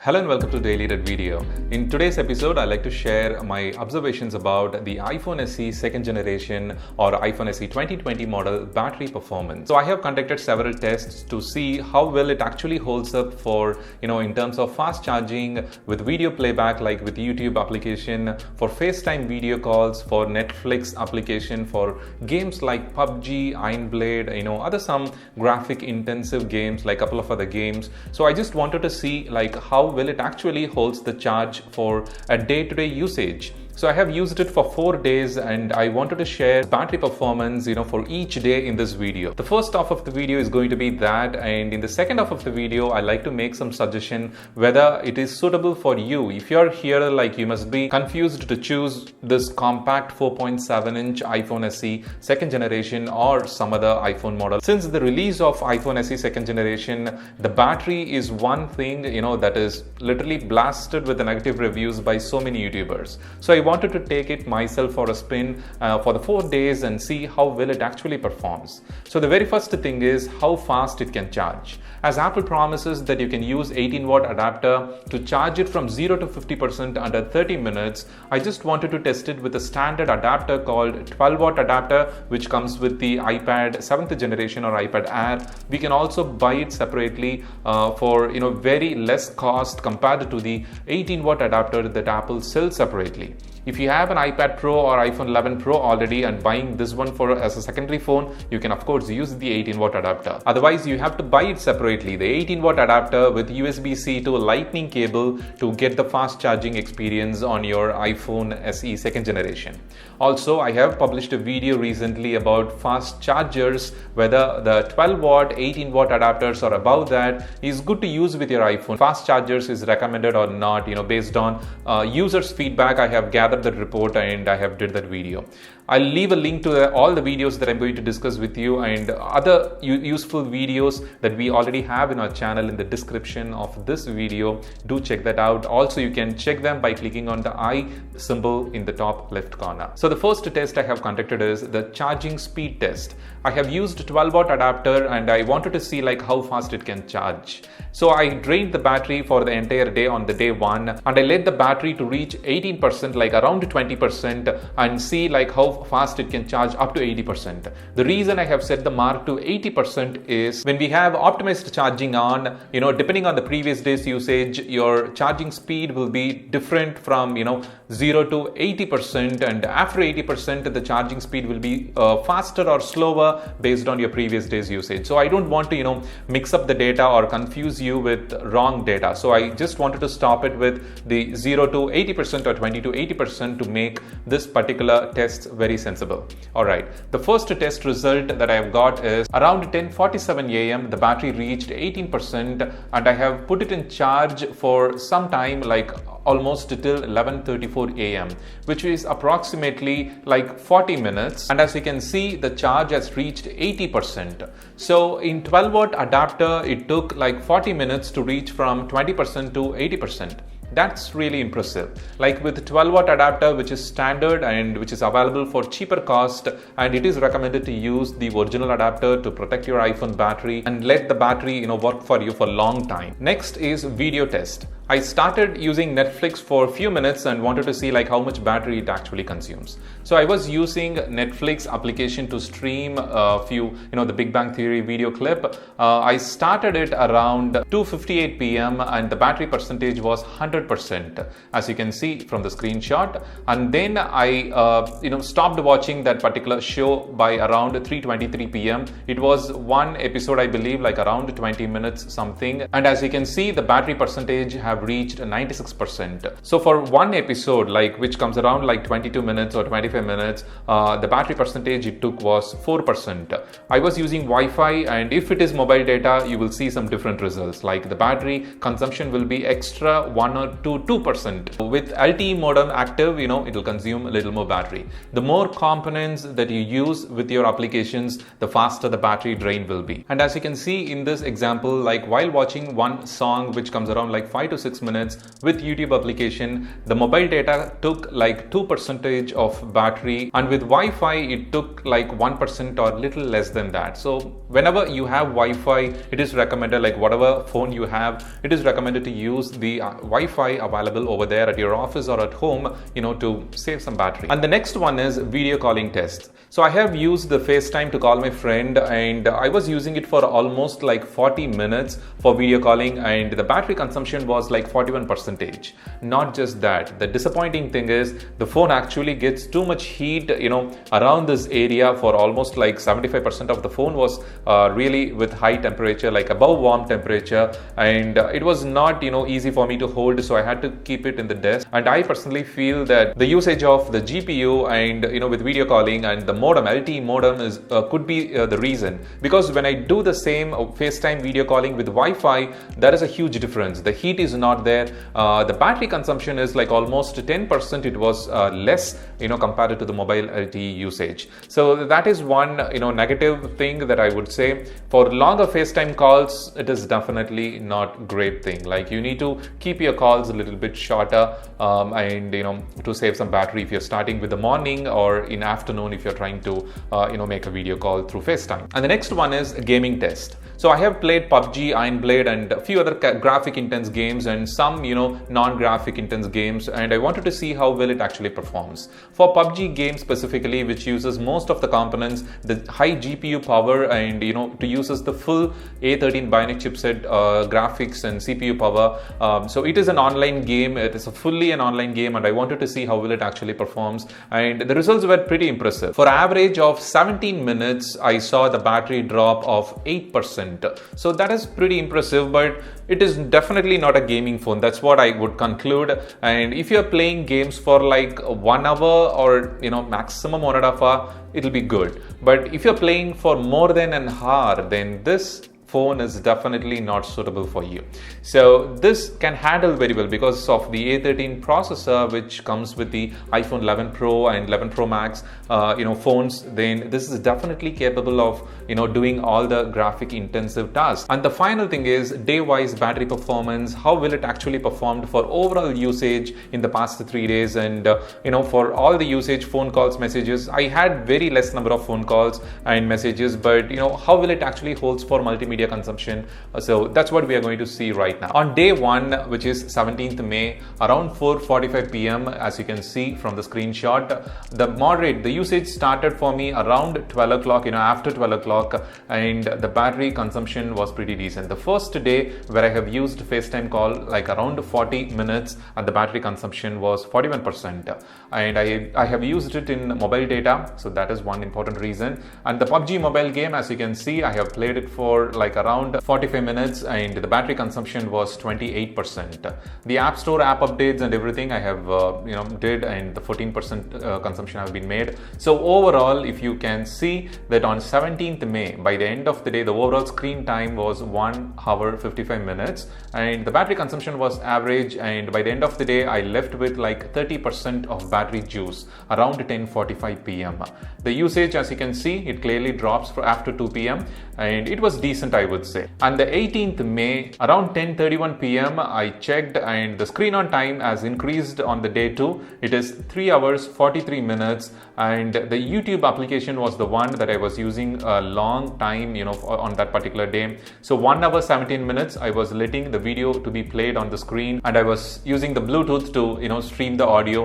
Hello and welcome to Daily Red Video. In today's episode, I'd like to share my observations about the iPhone SE second generation or iPhone SE 2020 model battery performance. So I have conducted several tests to see how well it actually holds up for, in terms of fast charging with video playback like with YouTube application, for FaceTime video calls, for Netflix application, for games like PUBG, Iron Blade, other some graphic intensive games like a couple of other games. So I just wanted to see like how well it actually holds the charge for a day-to-day usage. So I have used it for 4 days and I wanted to share battery performance, for each day in this video. The first half of the video is going to be that, and in the second half of the video, I like to make some suggestion whether it is suitable for you. If you're here, like you must be confused to choose this compact 4.7-inch iPhone SE second generation or some other iPhone model. Since the release of iPhone SE second generation, the battery is one thing, that is literally blasted with the negative reviews by so many YouTubers. So I wanted to take it myself for a spin for the 4 days and see how well it actually performs. So the very first thing is how fast it can charge. As Apple promises that you can use 18-watt adapter to charge it from 0 to 50% under 30 minutes, I just wanted to test it with a standard adapter called 12-watt adapter, which comes with the iPad 7th generation or iPad Air. We can also buy it separately for very less cost compared to the 18-watt adapter that Apple sells separately. If you have an iPad Pro or iPhone 11 Pro already and buying this one as a secondary phone, you can of course use the 18-watt adapter. Otherwise, you have to buy it separately, the 18-watt adapter with USB-C to a lightning cable to get the fast charging experience on your iPhone SE second generation. Also, I have published a video recently about fast chargers, whether the 12-watt, 18-watt adapters or above that is good to use with your iPhone. Fast chargers is recommended or not, based on users' feedback. I have gathered that report and I have did that video. I'll leave a link to all the videos that I'm going to discuss with you and other useful videos that we already have in our channel in the description of this video. Do check that out. Also, you can check them by clicking on the I symbol in the top left corner. So the first test I have conducted is the charging speed test. I have used 12-watt adapter and I wanted to see like how fast it can charge. So I drained the battery for the entire day on the day 1 and I let the battery to reach 18%, like around 20%, and see like how fast it can charge up to 80%. The reason I have set the mark to 80% is when we have optimized charging on, depending on the previous day's usage, your charging speed will be different from 0 to 80%, and after 80% the charging speed will be faster or slower based on your previous day's usage. So I don't want to mix up the data or confuse you with wrong data. So I just wanted to stop it with the 0 to 80% or 20 to 80% to make this particular test very sensible. Alright, the first test result that I have got is around 10:47 a.m. the battery reached 18% and I have put it in charge for some time, like almost till 11:34 a.m. which is approximately like 40 minutes, and as you can see the charge has reached 80%. So in 12-watt adapter it took like 40 minutes to reach from 20% to 80%. That's really impressive. Like with 12-watt adapter, which is standard and which is available for cheaper cost, and it is recommended to use the original adapter to protect your iPhone battery and let the battery work for you for a long time. Next is video test. I started using Netflix for a few minutes and wanted to see like how much battery it actually consumes. So I was using Netflix application to stream a few, the Big Bang Theory video clip. I started it around 2:58 p.m. and the battery percentage was 100%, as you can see from the screenshot. And then I, stopped watching that particular show by around 3:23 p.m. It was one episode, I believe, like around 20 minutes something. And as you can see, the battery percentage have reached 96%. So for one episode, like which comes around like 22 minutes or 25 minutes, the battery percentage it took was 4%. I was using Wi-Fi, and if it is mobile data, you will see some different results. Like the battery consumption will be extra 1 or 2%. With LTE modem active, it will consume a little more battery. The more components that you use with your applications, the faster the battery drain will be. And as you can see in this example, like while watching one song which comes around like 5 to 6 minutes. With YouTube application, the mobile data took like 2% of battery, and with Wi-Fi it took like 1% or little less than that. So whenever you have Wi-Fi, it is recommended, like whatever phone you have, it is recommended to use the Wi-Fi available over there at your office or at home, to save some battery. And the next one is video calling test. So I have used the FaceTime to call my friend, and I was using it for almost like 40 minutes for video calling, and the battery consumption was like 41%. Not just that, the disappointing thing is the phone actually gets too much heat, around this area. For almost like 75% of the phone was really with high temperature, like above warm temperature, and it was not, easy for me to hold, so I had to keep it in the desk. And I personally feel that the usage of the GPU and, with video calling and the modem, LTE modem is could be the reason, because when I do the same FaceTime video calling with Wi-Fi, there is a huge difference. The heat is not there. The battery consumption is like almost 10%. It was less, compared to the mobile LTE usage. So that is one, negative thing that I would say. For longer FaceTime calls, it is definitely not great thing. Like you need to keep your calls a little bit shorter, and to save some battery if you're starting with the morning or in afternoon if you're trying to make a video call through FaceTime. And the next one is a gaming test. So I have played PUBG, Iron Blade, and a few other graphic intense games, and some non-graphic intense games, and I wanted to see how well it actually performs. For PUBG game specifically, which uses most of the components, the high GPU power, and to uses the full A13 Bionic chipset graphics and CPU power. So it is an online game. It is fully an online game, and I wanted to see how well it actually performs, and the results were pretty impressive. For average of 17 minutes, I saw the battery drop of 8%. So that is pretty impressive, but it is definitely not a gaming phone. That's what I would conclude. And if you're playing games for like 1 hour or maximum 1.5 hours, it'll be good. But if you're playing for more than an hour, then this phone is definitely not suitable for you. So this can handle very well because of the A13 processor, which comes with the iPhone 11 Pro and 11 Pro Max phones. Then this is definitely capable of doing all the graphic intensive tasks. And the final thing is day-wise battery performance. How will it actually performed for overall usage in the past 3 days? And for all the usage, phone calls, messages, I had very less number of phone calls and messages, but how will it actually holds for multimedia consumption? So that's what we are going to see right now. On day 1, which is 17th May, around 4:45 p.m, as you can see from the screenshot, the usage started for me around 12 o'clock, after 12 o'clock, and the battery consumption was pretty decent. The first day where I have used FaceTime call, like around 40 minutes, and the battery consumption was 41%. And I have used it in mobile data, so that is one important reason. And the PUBG mobile game, as you can see, I have played it for like around 45 minutes, and the battery consumption was 28%. The App Store app updates and everything I have did, and the 14% consumption have been made. So overall, if you can see that on 17th May, by the end of the day, the overall screen time was 1 hour 55 minutes, and the battery consumption was average. And by the end of the day, I left with like 30% of battery juice around 10:45 p.m. The usage, as you can see, it clearly drops for after 2 p.m, and it was decent, I would say. And the 18th May, around 10:31 p.m, I checked, and the screen on time has increased on the day 2. It is 3 hours 43 minutes, and the YouTube application was the one that I was using a long time, on that particular day. So 1 hour 17 minutes, I was letting the video to be played on the screen, and I was using the Bluetooth to stream the audio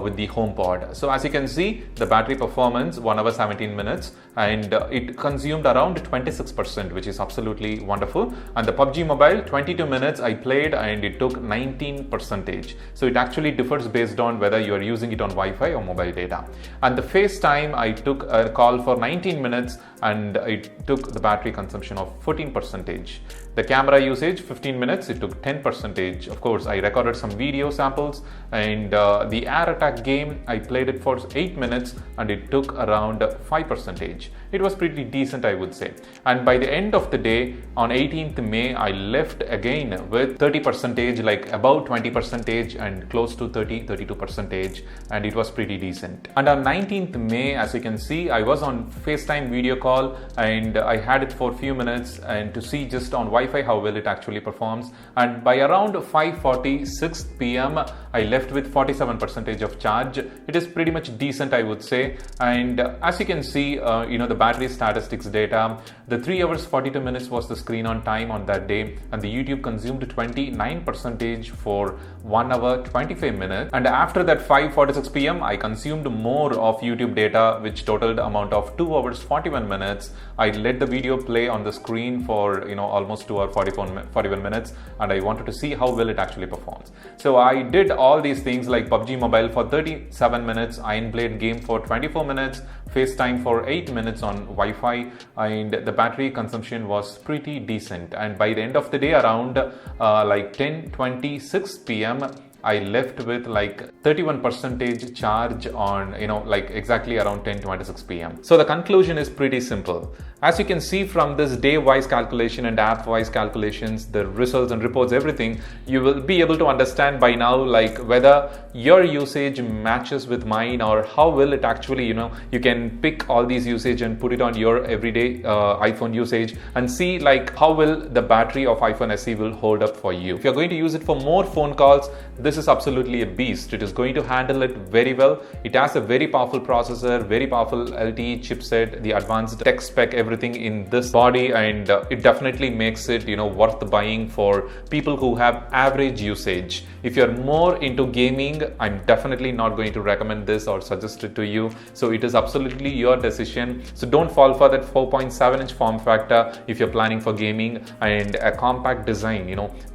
with the HomePod. So as you can see, the battery performance 1 hour 17 minutes, and it consumed around 26%, which is absolutely wonderful. And the PUBG Mobile, 22 minutes I played, and it took 19%. So it actually differs based on whether you are using it on Wi-Fi or mobile data. And the FaceTime, I took a call for 19 minutes, and it took the battery consumption of 14%. The camera usage, 15 minutes, it took 10%. Of course, I recorded some video samples, and the Air Attack game, I played it for 8 minutes, and it took around 5%. It was pretty decent, I would say. And by the end of the day, on 18th May, I left again with 30%, like about 20% and close to 32%, and it was pretty decent. And on 19th May, as you can see, I was on FaceTime video call, and I had it for a few minutes, and to see just on Wi-Fi, how well it actually performs. And by around 5:46 p.m. I left with 47% of charge. It is pretty much decent, I would say. And as you can see, the battery statistics data, the 3 hours 42 minutes was the screen on time on that day, and the YouTube consumed 29% for 1 hour 25 minutes. And after that 5:46 p.m. I consumed more of YouTube data, which totaled amount of 2 hours 41 minutes. I let the video play on the screen for almost 2 hours 41 minutes, and I wanted to see how well it actually performs. So I did all these things like PUBG Mobile for 37 minutes, Iron Blade game for 24 minutes, FaceTime for 8 minutes on Wi-Fi, and the battery consumption was pretty decent. And by the end of the day, around 10:26 p.m. I left with like 31% charge on, exactly around 10:26 p.m. So the conclusion is pretty simple. As you can see from this day-wise calculation and app-wise calculations, the results and reports, everything, you will be able to understand by now like whether your usage matches with mine, or how well it actually, you can pick all these usage and put it on your everyday iPhone usage and see like how well the battery of iPhone SE will hold up for you. If you're going to use it for more phone calls, this is absolutely a beast. It is going to handle it very well. It has a very powerful processor, very powerful LTE chipset, the advanced tech spec, everything in this body, and it definitely makes it worth the buying for people who have average usage. If you're more into gaming, I'm definitely not going to recommend this or suggest it to you. So it is absolutely your decision. So don't fall for that 4.7-inch form factor if you're planning for gaming, and a compact design.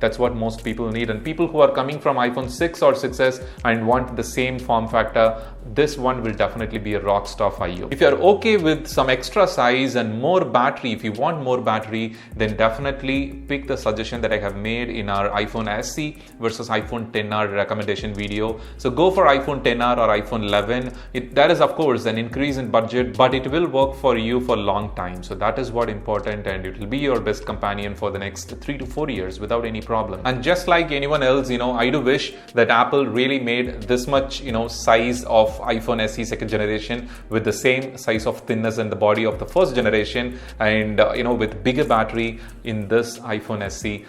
That's what most people need. And people who are coming from iPhone 6 or 6s and want the same form factor, this one will definitely be a rock star for you. If you're okay with some extra size and more battery, if you want more battery, then definitely pick the suggestion that I have made in our iPhone SE versus iPhone XR recommendation video. So go for iPhone XR or iPhone 11. That is of course an increase in budget, but it will work for you for a long time. So that is what important, and it will be your best companion for the next 3 to 4 years without any problem. And just like anyone else, I do wish that Apple really made this much, size of iPhone SE second generation with the same size of thinness in the body of the first generation, and with bigger battery in this iPhone SE,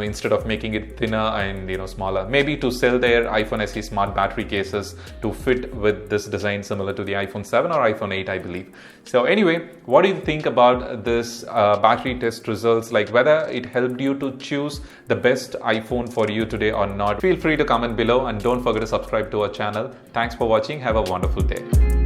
instead of making it thinner and smaller, maybe to sell their iPhone SE smart battery cases to fit with this design similar to the iPhone 7 or iPhone 8, I believe. So anyway, what do you think about this battery test results, like whether it helped you to choose the best iPhone for you today or not? Feel free to comment below, and don't forget to subscribe to our channel. Thanks for watching. Have a wonderful day.